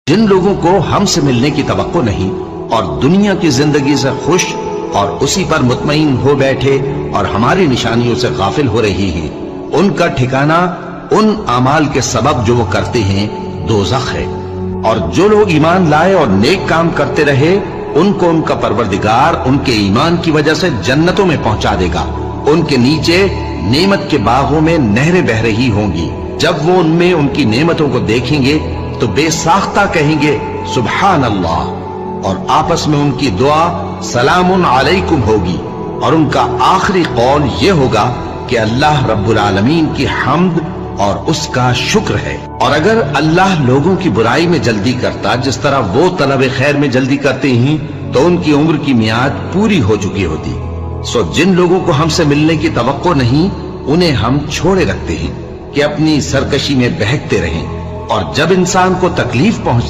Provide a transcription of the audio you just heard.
जिन लोगों को हमसे मिलने की तवक्को नहीं और दुनिया की जिंदगी से खुश और उसी पर मुतमईन हो बैठे और हमारी निशानियों से गाफिल हो रही हैं, उनका ठिकाना उन अमाल के सबब जो वो करते हैं दोज़ख है। और जो लोग ईमान लाए और नेक काम करते रहे, उनको उनका परवरदिगार उनके ईमान की वजह से जन्नतों में पहुंचा देगा। उनके नीचे नेमत के बागों में नहरें बह रही होंगी। जब वो उनमें उनकी नेमतों को देखेंगे तो बेसाख्ता कहेंगे सुभान अल्लाह, और आपस में उनकी दुआ सलामुन अलैकुम होगी। और उनका आखिरी कौल ये होगा कि अल्लाह रब्बुल आलमीन की हम्द और उसका शुक्र है। और अगर अल्लाह लोगों की बुराई में जल्दी करता जिस तरह वो तलब खैर में जल्दी करते हैं, तो उनकी उम्र की मियाद पूरी हो चुकी होती। सो जिन लोगों को हमसे मिलने की तवक्को नहीं, उन्हें हम छोड़े रखते हैं कि अपनी सरकशी में बहकते रहें। और जब इंसान को तकलीफ पहुंच